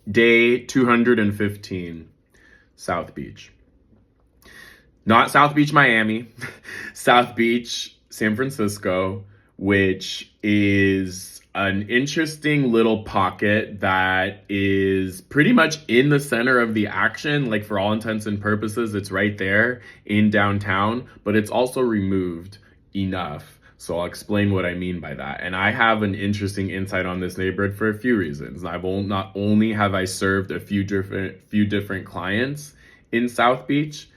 Day 215, South Beach. Not South Beach, Miami, South Beach, San Francisco, which is an interesting little pocket that is pretty much in the center of the action. Like, for all intents and purposes, it's right there in downtown, but it's also removed enough. So I'll explain what I mean by that. And I have an interesting insight on this neighborhood for a few reasons. Not only have I served a few different clients in South Beach,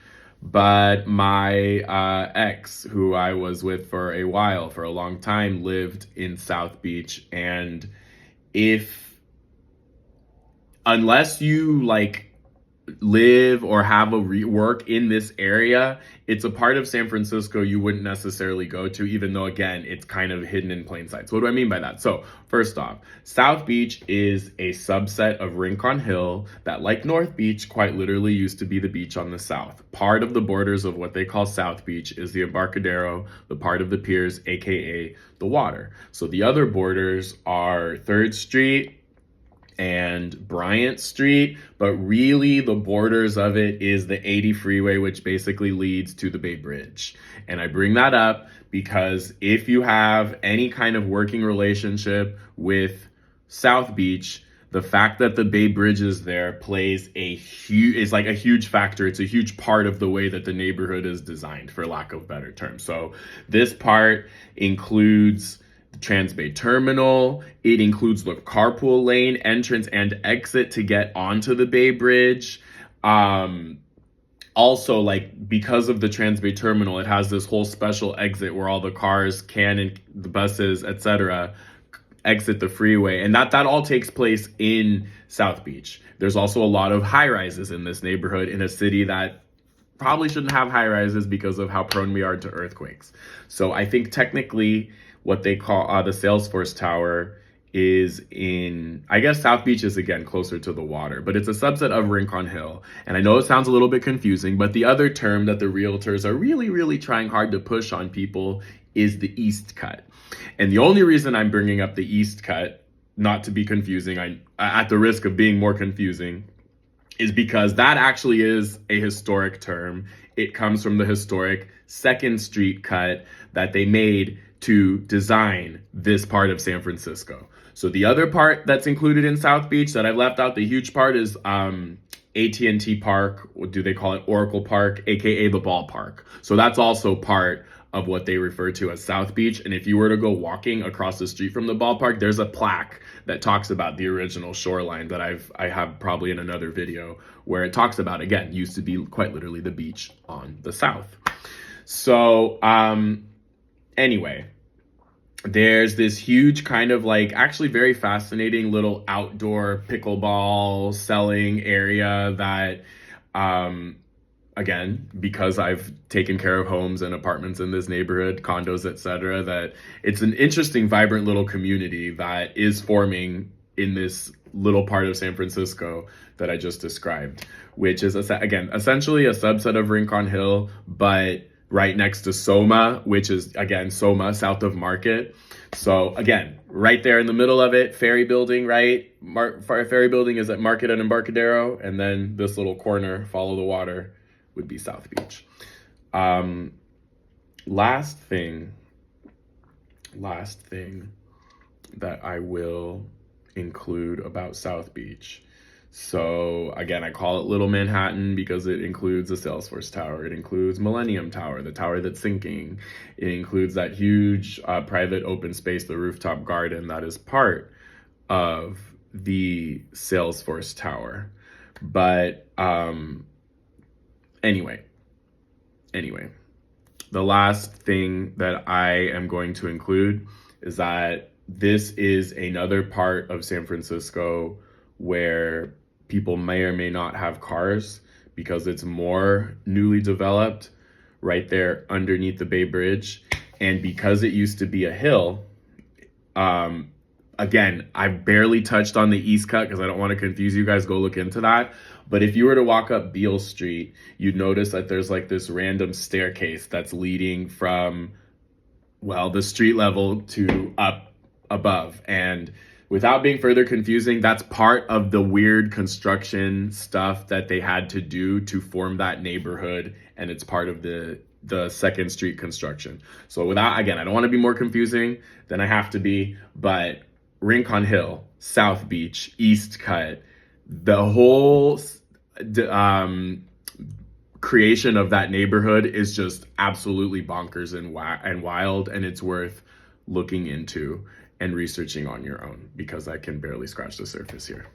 but my ex, who I was with for a while, for a long time, lived in South Beach. And if, unless you like live or have a work in this area, it's a part of San Francisco you wouldn't necessarily go to, even though, again, it's kind of hidden in plain sight. So what do I mean by that? So first off, South Beach is a subset of Rincon Hill that, like North Beach, quite literally used to be the beach on the south. Part of the borders of what they call South Beach is the Embarcadero, the part of the piers, aka the water. So the other borders are 3rd Street and Bryant Street, but really the borders of it is the 80 freeway, which basically leads to the Bay Bridge. And I bring that up because if you have any kind of working relationship with South Beach, the fact that the Bay Bridge is there plays is like a huge factor. It's a huge part of the way that the neighborhood is designed, for lack of better term. So this part includes Transbay Terminal. It includes the carpool lane, entrance and exit to get onto the Bay Bridge. Also, like, because of the Transbay Terminal, it has this whole special exit where all the cars and the buses, etc., exit the freeway. And that all takes place in South Beach. There's also a lot of high rises in this neighborhood in a city that probably shouldn't have high rises because of how prone we are to earthquakes. So I think technically what they call the Salesforce Tower is in, I guess South Beach is, again, closer to the water, but it's a subset of Rincon Hill. And I know it sounds a little bit confusing, but the other term that the realtors are really, really trying hard to push on people is the East Cut. And the only reason I'm bringing up the East Cut, not to be confusing, at the risk of being more confusing, is because that actually is a historic term. It comes from the historic 2nd Street cut that they made to design this part of San Francisco. So the other part that's included in South Beach that I've left out, the huge part, is AT&T Park, or do they call it Oracle Park, aka the ballpark. So that's also part of what they refer to as South Beach. And if you were to go walking across the street from the ballpark, there's a plaque that talks about the original shoreline that I have probably in another video, where it talks about, again, used to be quite literally the beach on the south. So anyway, there's this huge kind of, like, actually very fascinating little outdoor pickleball selling area that, again, because I've taken care of homes and apartments in this neighborhood, condos, etc., that it's an interesting, vibrant little community that is forming in this little part of San Francisco that I just described, which is, again, essentially a subset of Rincon Hill, but right next to SoMa, which is, again, SoMa, south of Market. So again, right there in the middle of it, Ferry Building, right? Ferry Building is at Market and Embarcadero, and then this little corner, follow the water, would be South Beach. Last thing that I will include about South Beach. So again, I call it Little Manhattan because it includes the Salesforce Tower. It includes Millennium Tower, the tower that's sinking. It includes that huge private open space, the rooftop garden, that is part of the Salesforce Tower. But anyway, the last thing that I am going to include is that this is another part of San Francisco where people may or may not have cars because it's more newly developed right there underneath the Bay Bridge. And because it used to be a hill, again, I've barely touched on the East Cut because I don't want to confuse you guys. Go look into that. But if you were to walk up Beale Street, you'd notice that there's like this random staircase that's leading from, well, the street level to up above. And without being further confusing, that's part of the weird construction stuff that they had to do to form that neighborhood, and it's part of the Second Street construction. So without, again, I don't want to be more confusing than I have to be, but Rincon Hill, South Beach, East Cut, the whole creation of that neighborhood is just absolutely bonkers and wild, and it's worth looking into and researching on your own, because I can barely scratch the surface here.